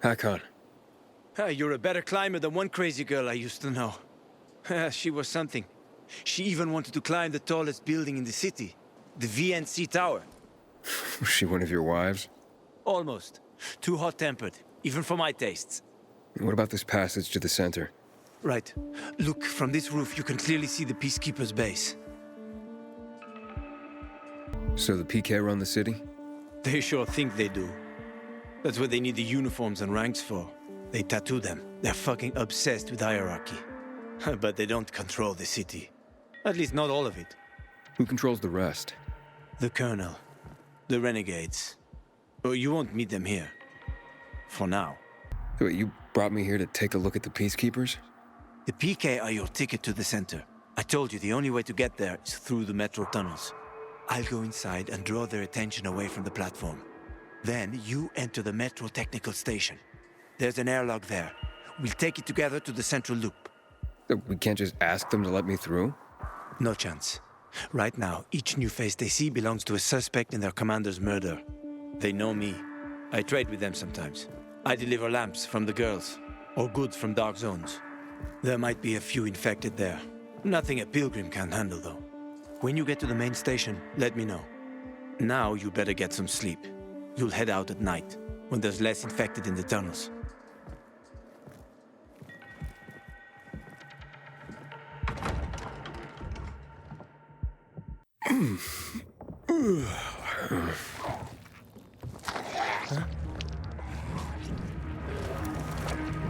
Hakon. You're a better climber than one crazy girl I used to know. She was something. She even wanted to climb the tallest building in the city, the VNC Tower. Was she one of your wives? Almost. Too hot-tempered, even for my tastes. What about this passage to the center? Right. Look, from this roof you can clearly see the Peacekeeper's base. So the PK run the city? They sure think they do. That's what they need the uniforms and ranks for. They tattoo them. They're fucking obsessed with hierarchy. But they don't control the city. At least not all of it. Who controls the rest? The Colonel. The Renegades. Oh, you won't meet them here. For now. Wait, you brought me here to take a look at the Peacekeepers? The PK are your ticket to the center. I told you the only way to get there is through the metro tunnels. I'll go inside and draw their attention away from the platform. Then you enter the metro technical station. There's an airlock there. We'll take it together to the central loop. We can't just ask them to let me through? No chance. Right now, each new face they see belongs to a suspect in their commander's murder. They know me. I trade with them sometimes. I deliver lamps from the girls, or goods from dark zones. There might be a few infected there. Nothing a pilgrim can handle, though. When you get to the main station, let me know. Now you better get some sleep. You'll head out at night, when there's less infected in the tunnels.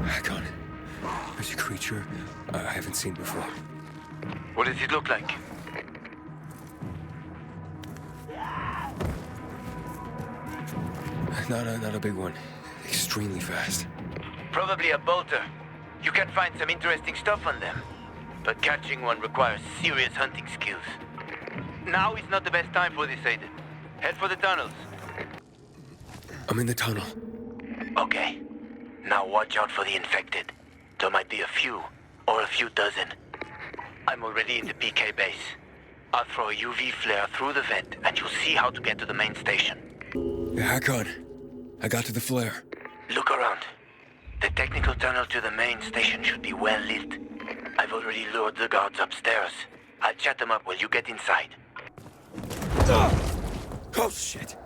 Hakon, there's a creature I haven't seen before. What does it look like? Not a big one. Extremely fast. Probably a bolter. You can find some interesting stuff on them. But catching one requires serious hunting skills. Now is not the best time for this, Aiden. Head for the tunnels. I'm in the tunnel. Okay. Now watch out for the infected. There might be a few, or a few dozen. I'm already in the PK base. I'll throw a UV flare through the vent, and you'll see how to get to the main station. Hakon, I got to the flare. Look around. The technical tunnel to the main station should be well lit. I've already lured the guards upstairs. I'll chat them up while you get inside. Oh, shit!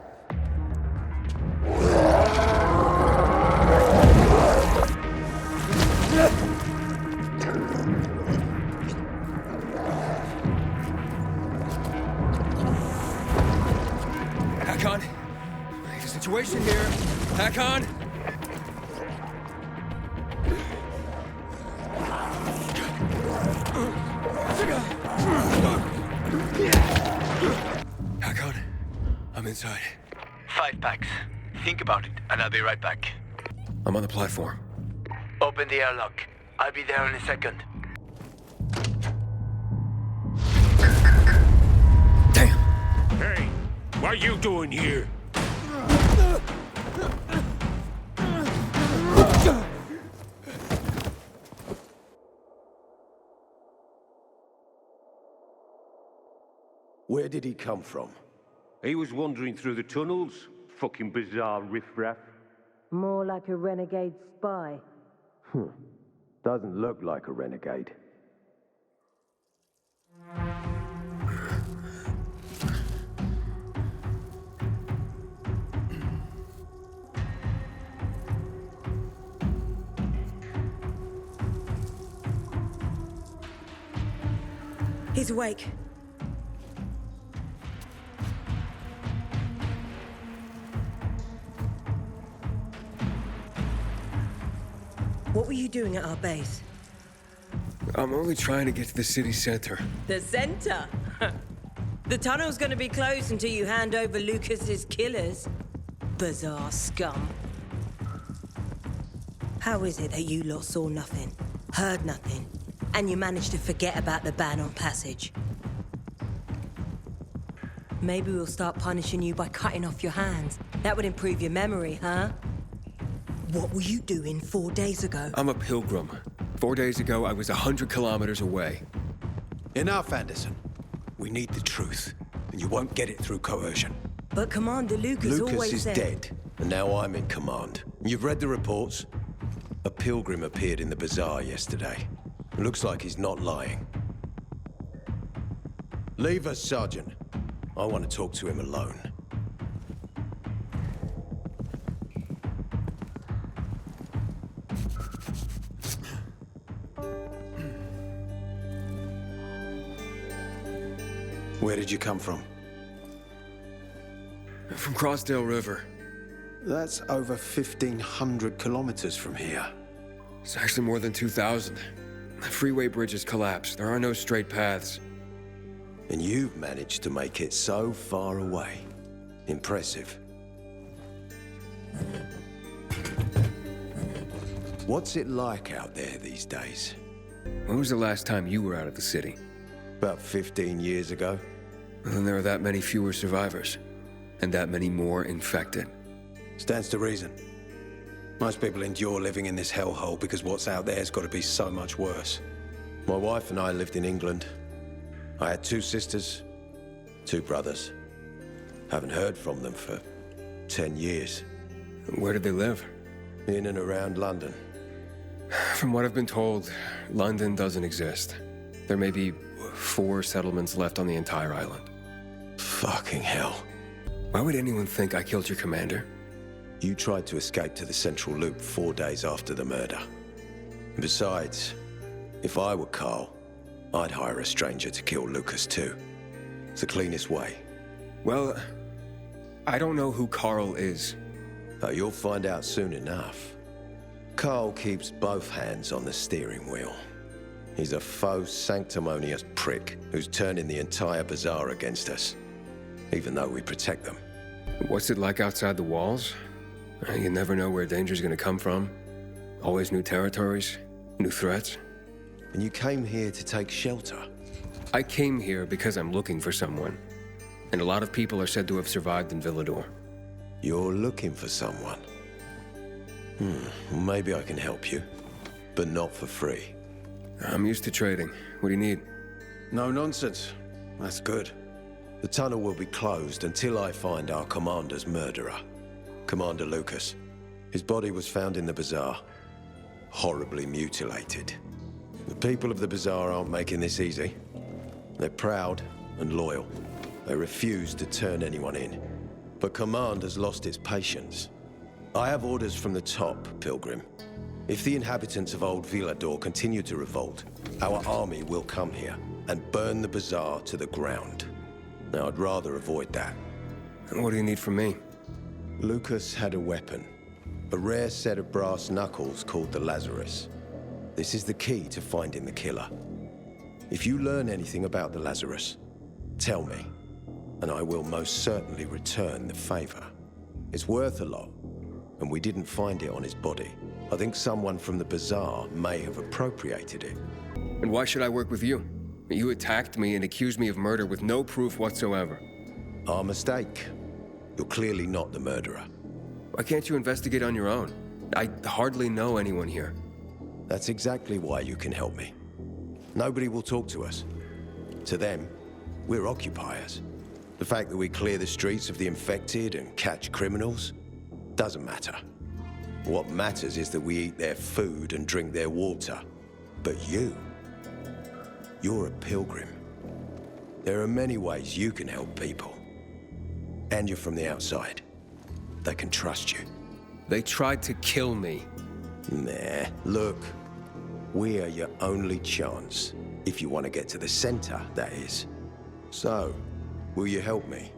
Hakon! There's a situation here. Hakon! Hakon, I'm inside. 5 packs. Think about it, and I'll be right back. I'm on the platform. Open the airlock. I'll be there in a second. Damn! Hey, what are you doing here? Where did he come from? He was wandering through the tunnels. Fucking bizarre riffraff. More like a renegade spy. Doesn't look like a renegade. He's awake. What were you doing at our base? I'm only trying to get to the city center. The center? The tunnel's gonna be closed until you hand over Lucas's killers. Bizarre scum. How is it that you lot saw nothing, heard nothing, and you managed to forget about the ban on passage? Maybe we'll start punishing you by cutting off your hands. That would improve your memory, huh? What were you doing 4 days ago? I'm a pilgrim. 4 days ago, I was 100 kilometers away. Enough, Anderson. We need the truth, and you won't get it through coercion. But Commander Lucas always Lucas is said... dead, and now I'm in command. You've read the reports? A pilgrim appeared in the bazaar yesterday. It looks like he's not lying. Leave us, Sergeant. I want to talk to him alone. Where did you come from? From Crossdale River. That's over 1,500 kilometers from here. It's actually more than 2,000. The freeway bridges collapsed. There are no straight paths. And you've managed to make it so far away. Impressive. What's it like out there these days? When was the last time you were out of the city? About 15 years ago. Well, then there are that many fewer survivors. And that many more infected. Stands to reason. Most people endure living in this hellhole because what's out there's got to be so much worse. My wife and I lived in England. I had 2 sisters, 2 brothers. Haven't heard from them for 10 years. Where did they live? In and around London. From what I've been told, London doesn't exist. There may be 4 settlements left on the entire island. Fucking hell. Why would anyone think I killed your commander? You tried to escape to the Central Loop 4 days after the murder. Besides, if I were Carl, I'd hire a stranger to kill Lucas too. It's the cleanest way. Well, I don't know who Carl is. But you'll find out soon enough. Carl keeps both hands on the steering wheel. He's a faux sanctimonious prick who's turning the entire bazaar against us, even though we protect them. What's it like outside the walls? You never know where danger's gonna come from. Always new territories, new threats. And you came here to take shelter. I came here because I'm looking for someone. And a lot of people are said to have survived in Villador. You're looking for someone. Well, maybe I can help you, but not for free. I'm used to trading. What do you need? No nonsense. That's good. The tunnel will be closed until I find our commander's murderer, Commander Lucas. His body was found in the bazaar, horribly mutilated. The people of the bazaar aren't making this easy. They're proud and loyal. They refuse to turn anyone in. But command has lost its patience. I have orders from the top, Pilgrim. If the inhabitants of Old Villador continue to revolt, our army will come here and burn the bazaar to the ground. Now, I'd rather avoid that. And what do you need from me? Lucas had a weapon, a rare set of brass knuckles called the Lazarus. This is the key to finding the killer. If you learn anything about the Lazarus, tell me, and I will most certainly return the favor. It's worth a lot, and we didn't find it on his body. I think someone from the bazaar may have appropriated it. And why should I work with you? You attacked me and accused me of murder with no proof whatsoever. Our mistake. You're clearly not the murderer. Why can't you investigate on your own? I hardly know anyone here. That's exactly why you can help me. Nobody will talk to us. To them, we're occupiers. The fact that we clear the streets of the infected and catch criminals doesn't matter. What matters is that we eat their food and drink their water. But you're a pilgrim. There are many ways you can help people. And you're from the outside. They can trust you. They tried to kill me. Nah, look. We are your only chance. If you want to get to the center, that is. So, will you help me?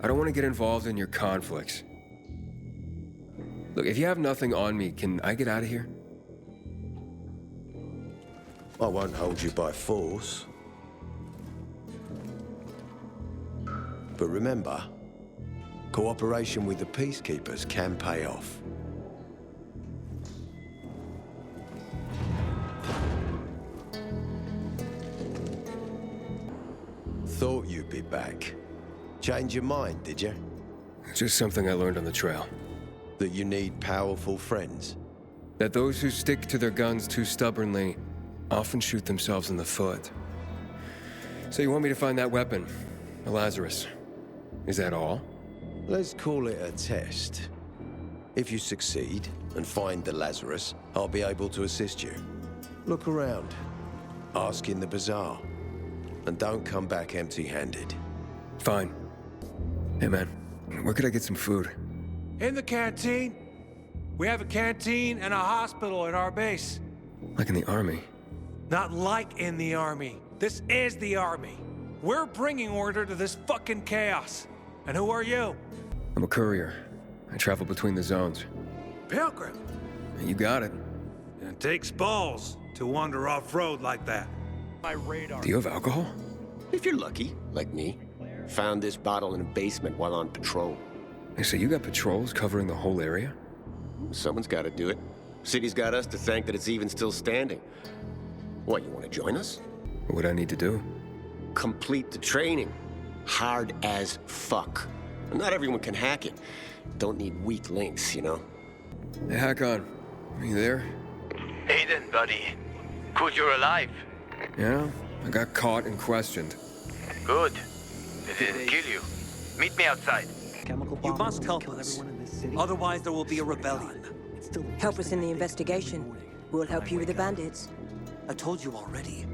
I don't want to get involved in your conflicts. Look, if you have nothing on me, can I get out of here? I won't hold you by force. But remember, cooperation with the peacekeepers can pay off. Thought you'd be back. Change your mind, did you? It's just something I learned on the trail. That you need powerful friends? That those who stick to their guns too stubbornly often shoot themselves in the foot. So you want me to find that weapon, the Lazarus? Is that all? Let's call it a test. If you succeed and find the Lazarus, I'll be able to assist you. Look around. Ask in the bazaar. And don't come back empty-handed. Fine. Hey man, where could I get some food? In the canteen. We have a canteen and a hospital at our base. Like in the army. Not like in the army. This is the army. We're bringing order to this fucking chaos. And who are you? I'm a courier. I travel between the zones. Pilgrim. You got it. It takes balls to wander off-road like that. My radar. Do you have alcohol? If you're lucky, like me. Found this bottle in a basement while on patrol. Hey, so you got patrols covering the whole area? Someone's got to do it. City's got us to thank that it's even still standing. What, you want to join us? What would I need to do? Complete the training. Hard as fuck. Not everyone can hack it. Don't need weak links, you know? Hey, Hakon. Are you there? Aiden, buddy. Good you're alive. Yeah? I got caught and questioned. Good. They didn't kill you. Meet me outside. You must help us. Otherwise, there will be a rebellion. Help us in the investigation. We'll help you with the bandits. I told you already.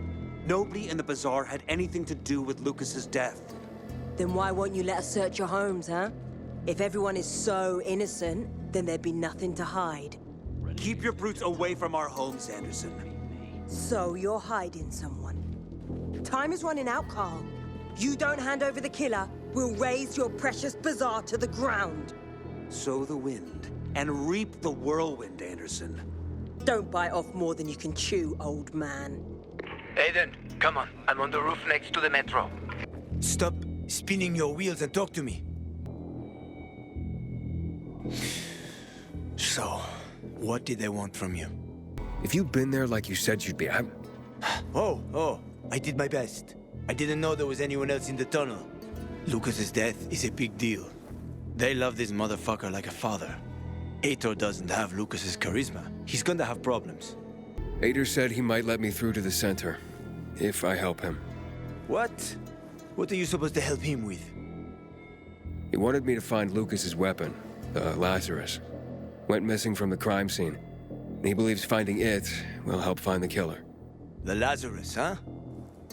Nobody in the bazaar had anything to do with Lucas's death. Then why won't you let us search your homes, huh? If everyone is so innocent, then there'd be nothing to hide. Keep your brutes away from our homes, Anderson. So you're hiding someone. Time is running out, Carl. You don't hand over the killer, we'll raise your precious bazaar to the ground. Sow the wind and reap the whirlwind, Anderson. Don't bite off more than you can chew, old man. Aiden, come on. I'm on the roof next to the metro. Stop spinning your wheels and talk to me. So, what did they want from you? If you'd been there like you said you'd be, Oh, I did my best. I didn't know there was anyone else in the tunnel. Lucas's death is a big deal. They love this motherfucker like a father. Aitor doesn't have Lucas's charisma. He's gonna have problems. Ader said he might let me through to the center, if I help him. What? What are you supposed to help him with? He wanted me to find Lucas's weapon, the Lazarus. Went missing from the crime scene. He believes finding it will help find the killer. The Lazarus, huh?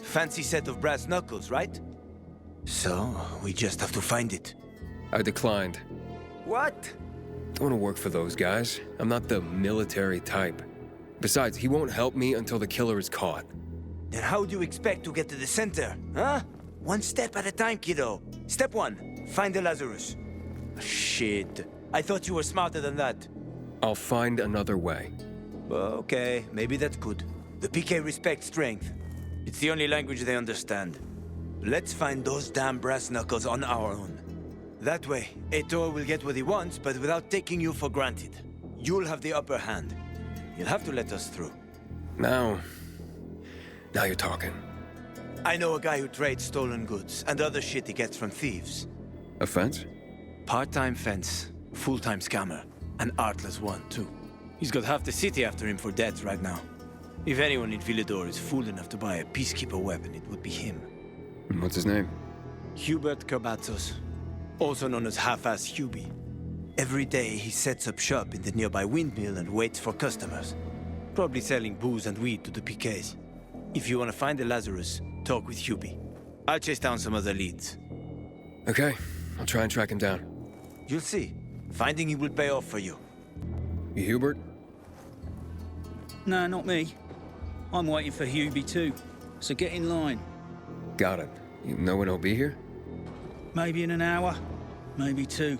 Fancy set of brass knuckles, right? So, we just have to find it. I declined. What? Don't want to work for those guys. I'm not the military type. Besides, he won't help me until the killer is caught. Then how do you expect to get to the center, huh? One step at a time, kiddo. Step one, find the Lazarus. Shit. I thought you were smarter than that. I'll find another way. Okay, maybe that's good. The PK respects strength. It's the only language they understand. Let's find those damn brass knuckles on our own. That way, Aitor will get what he wants, but without taking you for granted. You'll have the upper hand. You'll have to let us through. Now you're talking. I know a guy who trades stolen goods and other shit he gets from thieves. A fence? Part-time fence, full-time scammer. An artless one, too. He's got half the city after him for debts right now. If anyone in Villador is fool enough to buy a peacekeeper weapon, it would be him. What's his name? Hubert Kerbatzos, also known as Half-Ass Hubie. Every day he sets up shop in the nearby windmill and waits for customers. Probably selling booze and weed to the PKs. If you want to find the Lazarus, talk with Hubie. I'll chase down some other leads. Okay, I'll try and track him down. You'll see. Finding him will pay off for you. You Hubert? No, not me. I'm waiting for Hubie too, so get in line. Got it. You know when he'll be here? Maybe in an hour, maybe two.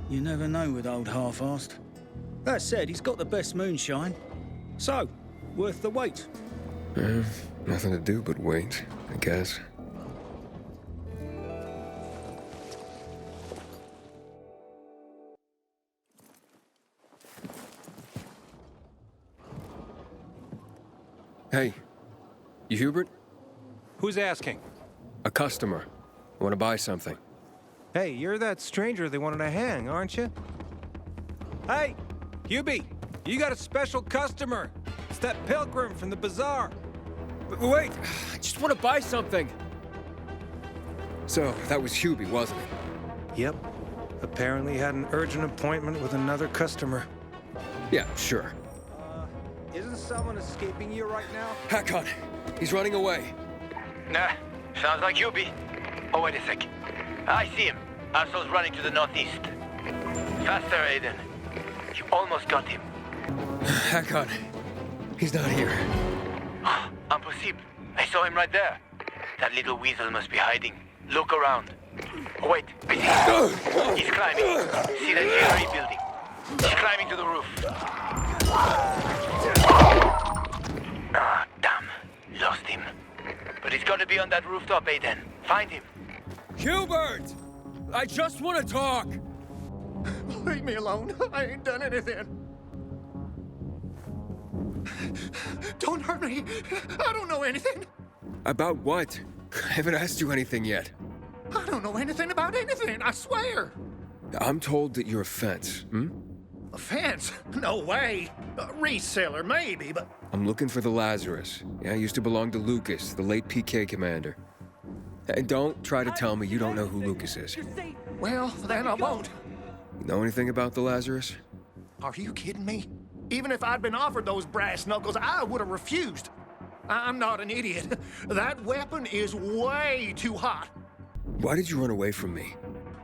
You never know with old half-assed. That said, he's got the best moonshine. So, worth the wait. Nothing to do but wait, I guess. Hey, you Hubert? Who's asking? A customer. I want to buy something. Hey, you're that stranger they wanted to hang, aren't you? Hey, Hubie, you got a special customer. It's that pilgrim from the bazaar. Wait, I just want to buy something. So, that was Hubie, wasn't it? Yep. Apparently had an urgent appointment with another customer. Yeah, sure. Isn't someone escaping you right now? Hakon! He's running away. Nah, sounds like Hubie. Oh, wait a sec. I see him. Arso's running to the northeast. Faster, Aiden. You almost got him. Hakon. He's not here. Impossible. I saw him right there. That little weasel must be hiding. Look around. Oh, wait. I see him. He's climbing. See that GRE building? He's climbing to the roof. Ah, damn. Lost him. But he's gonna be on that rooftop, Aiden. Find him. Hubert! I just want to talk! Leave me alone. I ain't done anything. Don't hurt me. I don't know anything. About what? I haven't asked you anything yet. I don't know anything about anything, I swear. I'm told that you're a fence, A fence? No way. A reseller, maybe, but... I'm looking for the Lazarus. Yeah, used to belong to Lucas, the late PK commander. And don't try to tell me you don't know who Lucas is. Well, then I won't. You know anything about the Lazarus? Are you kidding me? Even if I'd been offered those brass knuckles, I would have refused. I'm not an idiot. That weapon is way too hot. Why did you run away from me?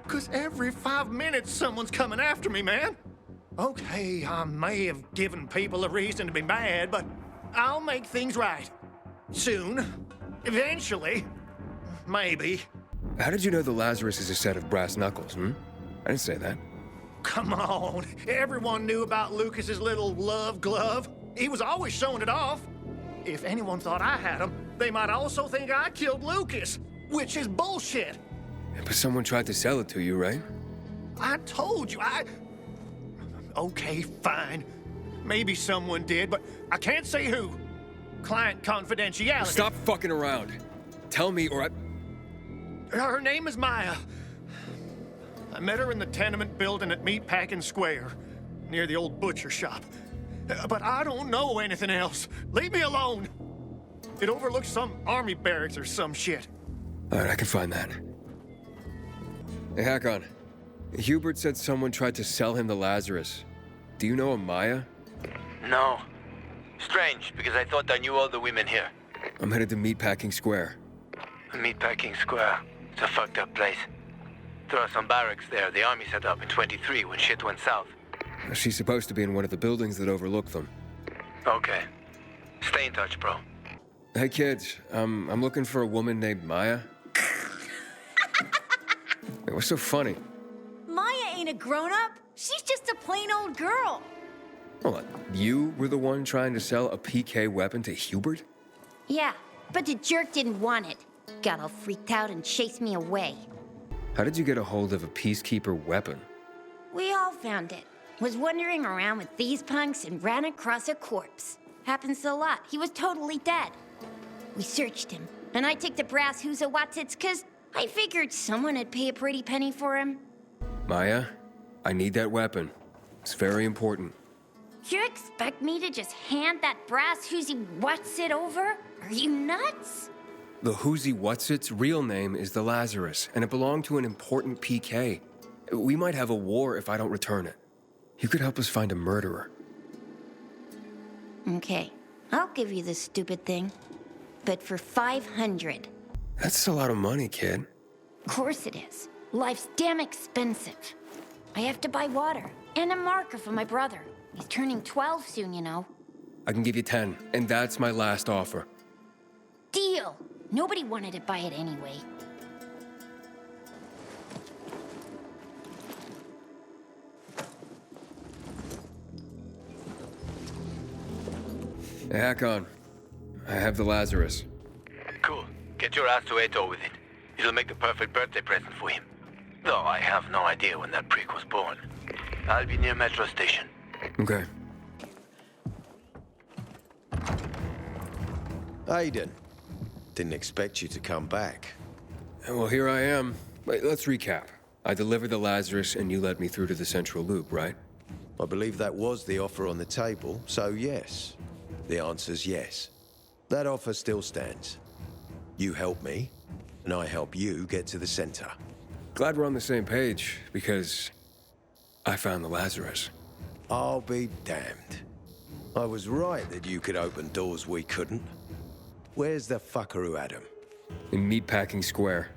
'Cause every 5 minutes someone's coming after me, man. Okay, I may have given people a reason to be mad, but I'll make things right. Soon. Eventually. Maybe. How did you know the Lazarus is a set of brass knuckles, I didn't say that. Come on. Everyone knew about Lucas's little love glove. He was always showing it off. If anyone thought I had him, they might also think I killed Lucas, which is bullshit. But someone tried to sell it to you, right? I told you, Okay, fine. Maybe someone did, but I can't say who. Client confidentiality. Stop fucking around. Tell me or I... Her name is Maya. I met her in the tenement building at Meatpacking Square, near the old butcher shop. But I don't know anything else. Leave me alone. It overlooks some army barracks or some shit. All right, I can find that. Hey, Hakon. Hubert said someone tried to sell him the Lazarus. Do you know a Maya? No. Strange, because I thought I knew all the women here. I'm headed to Meatpacking Square. Meatpacking Square. It's a fucked up place. There are some barracks there the army set up in 23 when shit went south. She's supposed to be in one of the buildings that overlook them. Okay. Stay in touch, bro. Hey, kids. I'm looking for a woman named Maya. Hey, what's so funny? Maya ain't a grown-up. She's just a plain old girl. Hold on. You were the one trying to sell a PK weapon to Hubert? Yeah, but the jerk didn't want it. Got all freaked out and chased me away. How did you get a hold of a peacekeeper weapon? We all found it. Was wandering around with these punks and ran across a corpse. Happens a lot. He was totally dead. We searched him, and I took the brass Watsits 'cause I figured someone would pay a pretty penny for him. Maya, I need that weapon. It's very important. You expect me to just hand that brass Watsit over? Are you nuts? The Whatsit's real name is the Lazarus, and it belonged to an important PK. We might have a war if I don't return it. You could help us find a murderer. Okay, I'll give you this stupid thing. But for 500. That's a lot of money, kid. Of course it is. Life's damn expensive. I have to buy water and a marker for my brother. He's turning 12 soon, you know. I can give you 10, and that's my last offer. Deal! Nobody wanted to buy it anyway. Hey, Hakon. I have the Lazarus. Cool. Get your ass to Eto with it. It'll make the perfect birthday present for him. Though I have no idea when that prick was born. I'll be near Metro Station. Okay. Aiden. Didn't expect you to come back. Well, here I am. Wait, let's recap. I delivered the Lazarus, and you led me through to the central loop, right? I believe that was the offer on the table, so yes. The answer's yes. That offer still stands. You help me, and I help you get to the center. Glad we're on the same page, because I found the Lazarus. I'll be damned. I was right that you could open doors we couldn't. Where's the fucker who had him? In Meatpacking Square.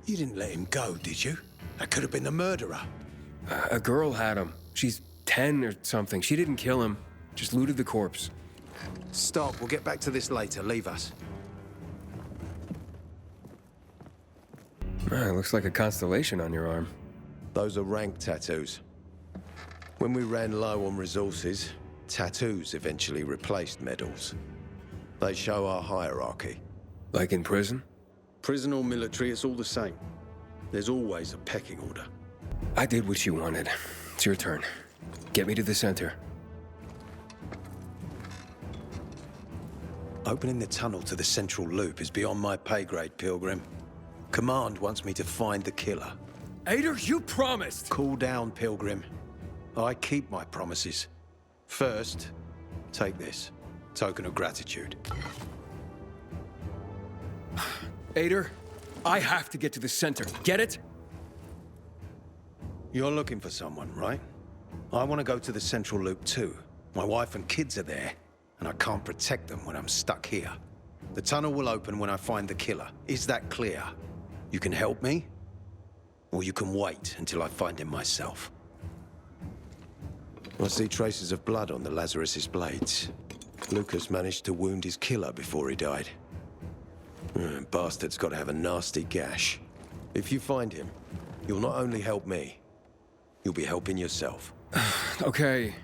You didn't let him go, did you? That could have been the murderer. A girl had him. She's 10 or something. She didn't kill him, just looted the corpse. Stop, we'll get back to this later. Leave us. Looks like a constellation on your arm. Those are rank tattoos. When we ran low on resources, tattoos eventually replaced medals. They show our hierarchy. Like in prison? Prison or military, it's all the same. There's always a pecking order. I did what you wanted. It's your turn. Get me to the center. Opening the tunnel to the central loop is beyond my pay grade, Pilgrim. Command wants me to find the killer. Ader, you promised! Cool down, Pilgrim. I keep my promises. First, take this. Token of gratitude. Ader, I have to get to the center. Get it? You're looking for someone, right? I want to go to the central loop too. My wife and kids are there, and I can't protect them when I'm stuck here. The tunnel will open when I find the killer. Is that clear? You can help me, or you can wait until I find him myself. I see traces of blood on the Lazarus's blades. Lucas managed to wound his killer before he died. Bastard's got to have a nasty gash. If you find him, you'll not only help me, you'll be helping yourself. Okay.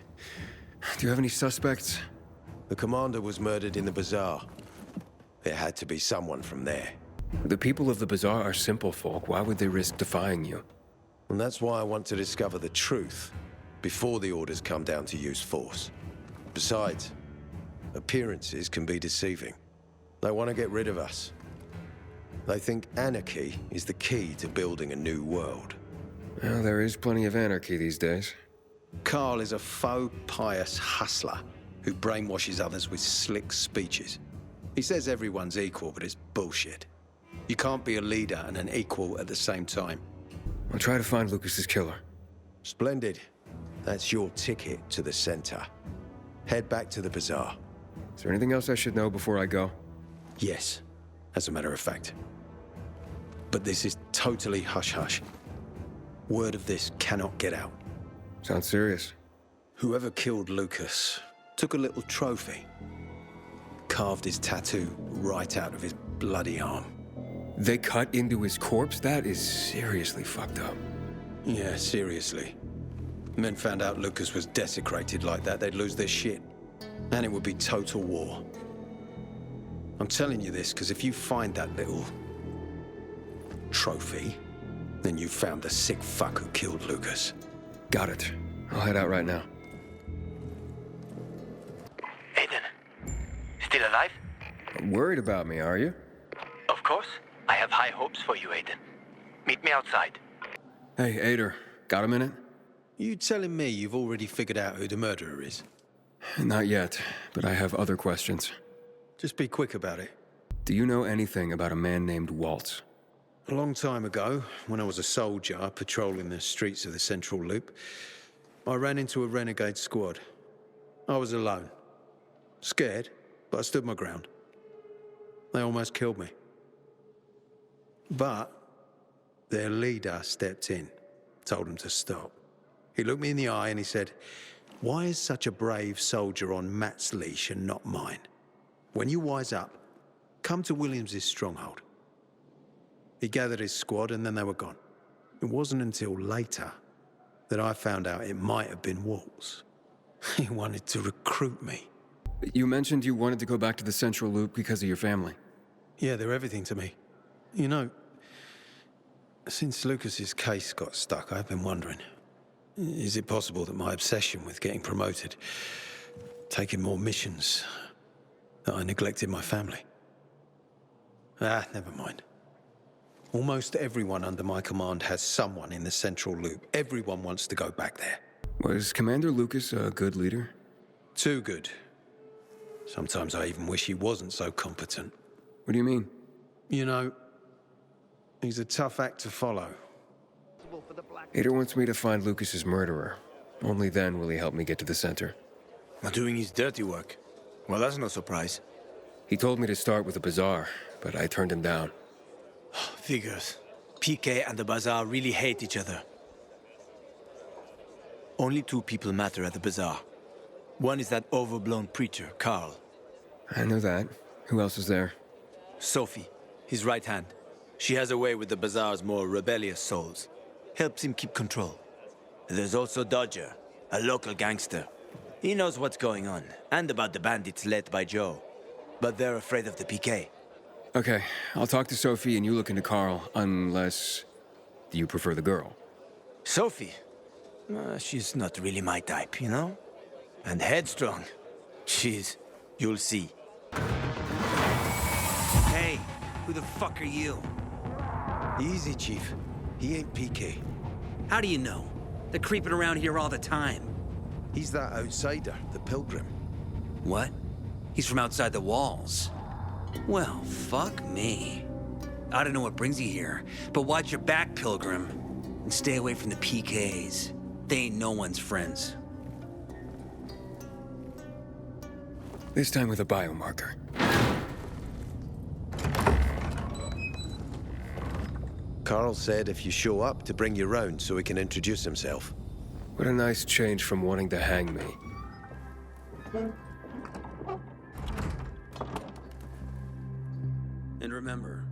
Do you have any suspects? The commander was murdered in the bazaar. There had to be someone from there. The people of the bazaar are simple folk. Why would they risk defying you? And that's why I want to discover the truth before the orders come down to use force. Besides, appearances can be deceiving. They want to get rid of us. They think anarchy is the key to building a new world. Well, there is plenty of anarchy these days. Carl is a faux pious hustler who brainwashes others with slick speeches. He says everyone's equal, but it's bullshit. You can't be a leader and an equal at the same time. I'll try to find Lucas's killer. Splendid. That's your ticket to the center. Head back to the bazaar. Is there anything else I should know before I go? Yes, as a matter of fact. But this is totally hush-hush. Word of this cannot get out. Sounds serious. Whoever killed Lucas took a little trophy. Carved his tattoo right out of his bloody arm. They cut into his corpse? That is seriously fucked up. Yeah, seriously. Men found out Lucas was desecrated like that, they'd lose their shit. And it would be total war. I'm telling you this because if you find that little trophy, then you found the sick fuck who killed Lucas. Got it. I'll head out right now. Aiden, still alive? Worried about me, are you? Of course. I have high hopes for you, Aiden. Meet me outside. Hey, Ader, got a minute? You telling me you've already figured out who the murderer is? Not yet, but I have other questions. Just be quick about it. Do you know anything about a man named Waltz? A long time ago, when I was a soldier patrolling the streets of the Central Loop, I ran into a renegade squad. I was alone. Scared, but I stood my ground. They almost killed me. But their leader stepped in, told them to stop. He looked me in the eye and he said, "Why is such a brave soldier on Matt's leash and not mine? When you wise up, come to Williams's stronghold." He gathered his squad and then they were gone. It wasn't until later that I found out it might have been Waltz. He wanted to recruit me. You mentioned you wanted to go back to the Central Loop because of your family. Yeah, they're everything to me. You know, since Lucas's case got stuck, I've been wondering, is it possible that my obsession with getting promoted, taking more missions, that I neglected my family? Never mind. Almost everyone under my command has someone in the Central Loop. Everyone wants to go back there. Was Commander Lucas a good leader? Too good. Sometimes I even wish he wasn't so competent. What do you mean? You know, He's a tough act to follow. Ader wants me to find Lucas's murderer. Only then will he help me get to the center. Not doing his dirty work. Well, that's no surprise. He told me to start with the bazaar, but I turned him down. Figures. PK and the bazaar really hate each other. Only two people matter at the bazaar. One is that overblown preacher, Carl. I know that. Who else is there? Sophie, his right hand. She has a way with the bazaar's more rebellious souls. Helps him keep control. There's also Dodger, a local gangster. He knows what's going on, and about the bandits led by Joe. But they're afraid of the PK. Okay, I'll talk to Sophie and you look into Carl, unless you prefer the girl. Sophie? She's not really my type, you know? And headstrong. You'll see. Hey, who the fuck are you? Easy, Chief. He ain't PK. How do you know? They're creeping around here all the time. He's that outsider, the Pilgrim. What? He's from outside the walls. Well, fuck me. I don't know what brings you here, but watch your back, Pilgrim. And stay away from the PKs. They ain't no one's friends. This time with a biomarker. Carl said if you show up to bring you round so he can introduce himself. What a nice change from wanting to hang me. And remember,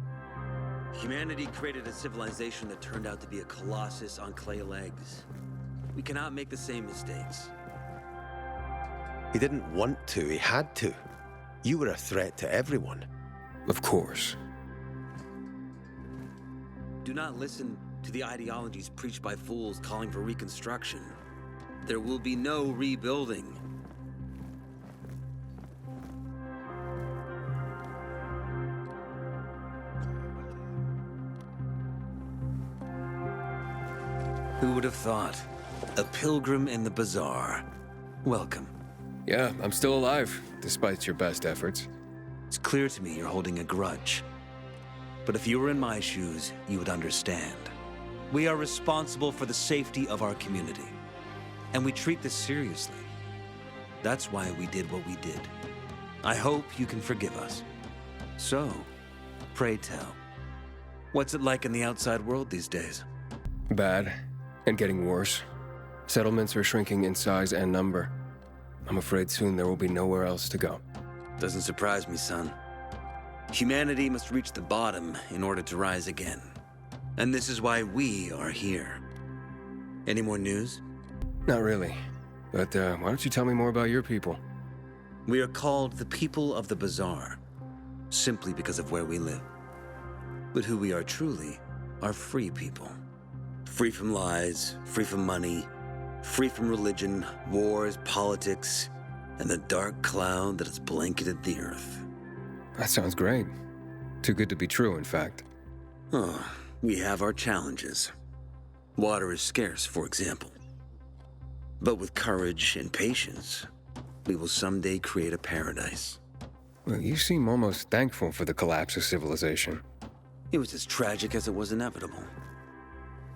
humanity created a civilization that turned out to be a colossus on clay legs. We cannot make the same mistakes. He didn't want to, he had to. You were a threat to everyone. Of course. Do not listen to the ideologies preached by fools calling for reconstruction. There will be no rebuilding. Who would have thought? A pilgrim in the bazaar. Welcome. Yeah, I'm still alive, despite your best efforts. It's clear to me you're holding a grudge. But if you were in my shoes, you would understand. We are responsible for the safety of our community. And we treat this seriously. That's why we did what we did. I hope you can forgive us. So, pray tell, what's it like in the outside world these days? Bad, and getting worse. Settlements are shrinking in size and number. I'm afraid soon there will be nowhere else to go. Doesn't surprise me, son. Humanity must reach the bottom in order to rise again. And this is why we are here. Any more news? Not really. But why don't you tell me more about your people? We are called the people of the bazaar, simply because of where we live. But who we are truly are free people. Free from lies, free from money, free from religion, wars, politics, and the dark cloud that has blanketed the earth. That sounds great. Too good to be true, in fact. Oh, we have our challenges. Water is scarce, for example. But with courage and patience, we will someday create a paradise. Well, you seem almost thankful for the collapse of civilization. It was as tragic as it was inevitable.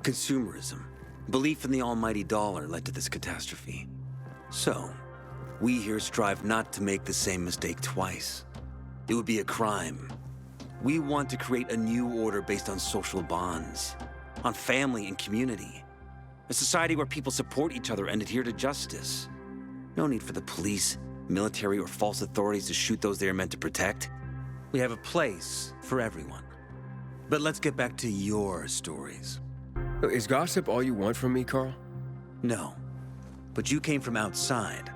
Consumerism, belief in the almighty dollar led to this catastrophe. So, we here strive not to make the same mistake twice. It would be a crime. We want to create a new order based on social bonds, on family and community. A society where people support each other and adhere to justice. No need for the police, military, or false authorities to shoot those they are meant to protect. We have a place for everyone. But let's get back to your stories. Is gossip all you want from me, Carl? No. But you came from outside,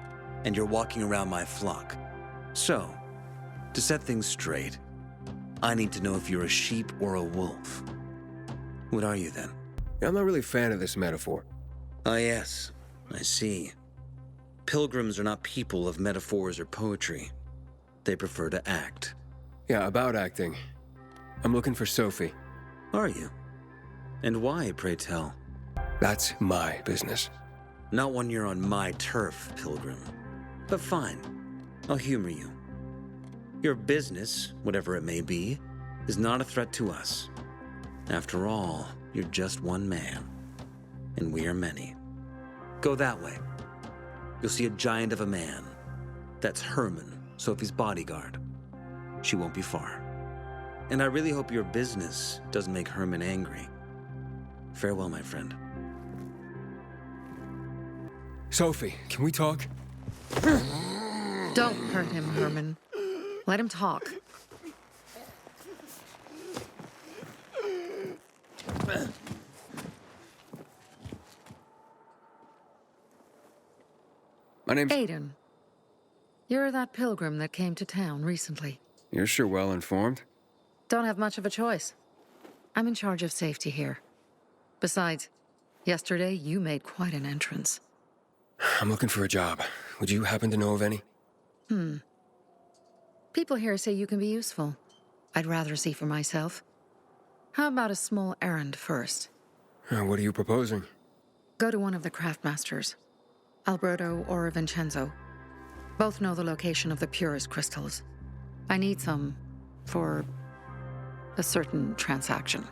and you're walking around my flock. So, to set things straight, I need to know if you're a sheep or a wolf. What are you then? I'm not really a fan of this metaphor. Ah, yes. I see. Pilgrims are not people of metaphors or poetry. They prefer to act. Yeah, about acting. I'm looking for Sophie. Are you? And why, pray tell? That's my business. Not when you're on my turf, Pilgrim. But fine. I'll humor you. Your business, whatever it may be, is not a threat to us. After all, you're just one man, and we are many. Go that way. You'll see a giant of a man. That's Herman, Sophie's bodyguard. She won't be far. And I really hope your business doesn't make Herman angry. Farewell, my friend. Sophie, can we talk? Don't hurt him, Herman. Let him talk. My name's... Aiden. You're that pilgrim that came to town recently. You're sure well informed. Don't have much of a choice. I'm in charge of safety here. Besides, yesterday you made quite an entrance. I'm looking for a job. Would you happen to know of any? People here say you can be useful. I'd rather see for myself. How about a small errand first? What are you proposing? Go to one of the craftmasters. Alberto or Vincenzo. Both know the location of the purest crystals. I need some for a certain transaction.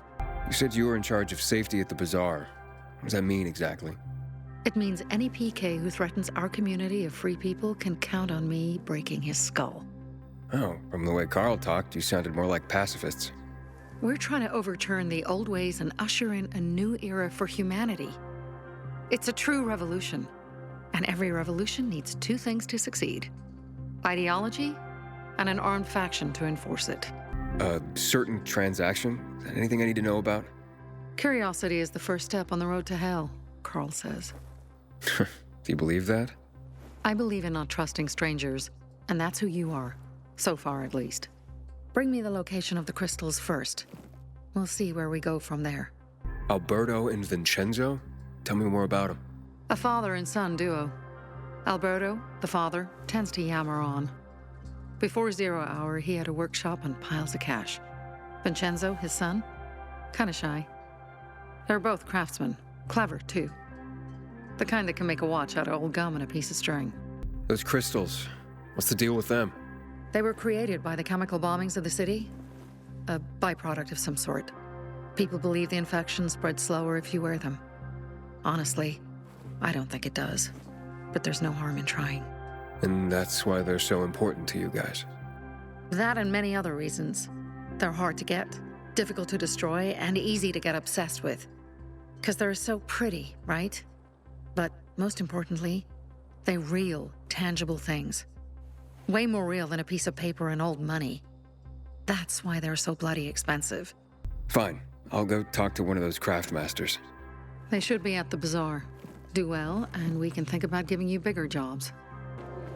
You said you were in charge of safety at the bazaar. What does that mean exactly? It means any PK who threatens our community of free people can count on me breaking his skull. Oh, from the way Carl talked, you sounded more like pacifists. We're trying to overturn the old ways and usher in a new era for humanity. It's a true revolution. And every revolution needs two things to succeed: ideology and an armed faction to enforce it. A certain transaction? Is that anything I need to know about? Curiosity is the first step on the road to hell, Carl says. Do you believe that? I believe in not trusting strangers, and that's who you are. So far, at least. Bring me the location of the crystals first. We'll see where we go from there. Alberto and Vincenzo? Tell me more about them. A father and son duo. Alberto, the father, tends to yammer on. Before 0 hour, he had a workshop and piles of cash. Vincenzo, his son, kinda shy. They're both craftsmen, clever too. The kind that can make a watch out of old gum and a piece of string. Those crystals, what's the deal with them? They were created by the chemical bombings of the city. A byproduct of some sort. People believe the infection spreads slower if you wear them. Honestly, I don't think it does. But there's no harm in trying. And that's why they're so important to you guys. That and many other reasons. They're hard to get, difficult to destroy, and easy to get obsessed with. Because they're so pretty, right? But most importantly, they're real, tangible things. Way more real than a piece of paper and old money. That's why they're so bloody expensive. Fine. I'll go talk to one of those craftmasters. They should be at the bazaar. Do well, and we can think about giving you bigger jobs.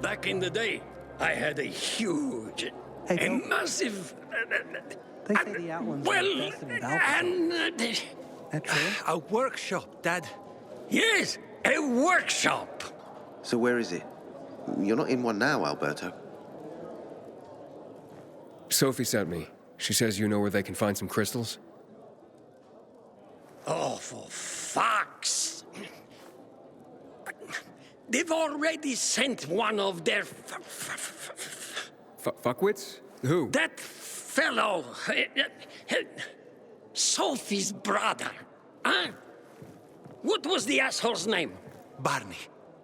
Back in the day, I had a huge, a massive... They say the Outlands are the best in Belfast. That true? A workshop, Dad. Yes, a workshop. So where is it? You're not in one now, Alberto. Sophie sent me. She says you know where they can find some crystals? Oh, for fuck's... They've already sent one of their... Fuckwits? Who? That fellow... Sophie's brother. Huh? What was the asshole's name? Barney.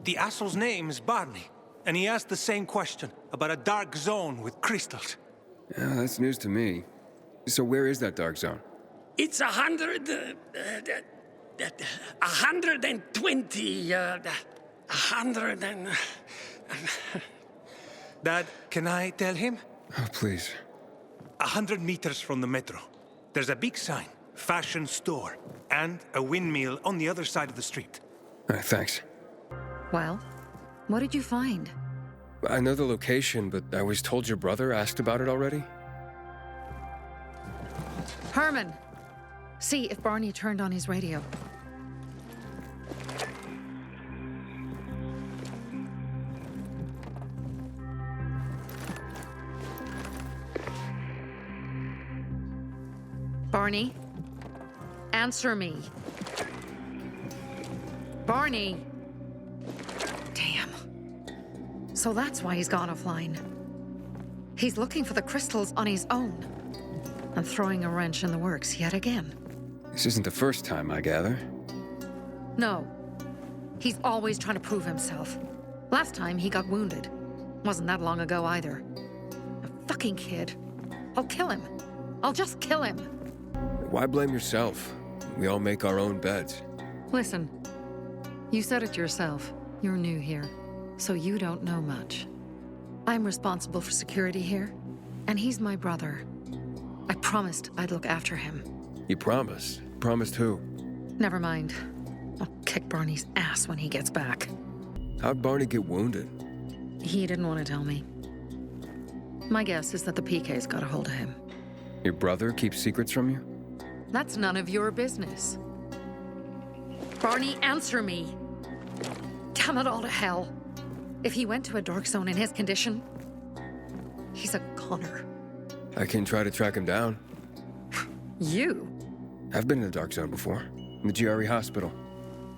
The asshole's name is Barney. And he asked the same question about a dark zone with crystals. Yeah, that's news to me. So where is that dark zone? It's 120... 100 and... Dad, can I tell him? Oh, please. 100 meters from the metro. There's a big sign, fashion store, and a windmill on the other side of the street. Thanks. Well, what did you find? I know the location, but I was told your brother asked about it already. Herman! See if Barney turned on his radio. Barney? Answer me. Barney! Damn. So that's why he's gone offline. He's looking for the crystals on his own. And throwing a wrench in the works yet again. This isn't the first time, I gather. No. He's always trying to prove himself. Last time, he got wounded. Wasn't that long ago either. A fucking kid. I'll kill him. I'll just kill him. Why blame yourself? We all make our own beds. Listen, you said it yourself. You're new here, so you don't know much. I'm responsible for security here, and he's my brother. I promised I'd look after him. You promised? Promised who? Never mind. I'll kick Barney's ass when he gets back. How'd Barney get wounded? He didn't want to tell me. My guess is that the PK's got a hold of him. Your brother keeps secrets from you? That's none of your business. Barney, answer me. Damn it all to hell. If he went to a dark zone in his condition, he's a goner. I can try to track him down. You? I've been in a dark zone before. In the GRE hospital.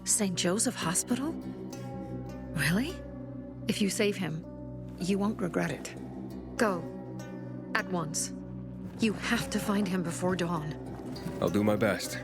St. Joseph Hospital? Really? If you save him, you won't regret it. Go. At once. You have to find him before dawn. I'll do my best.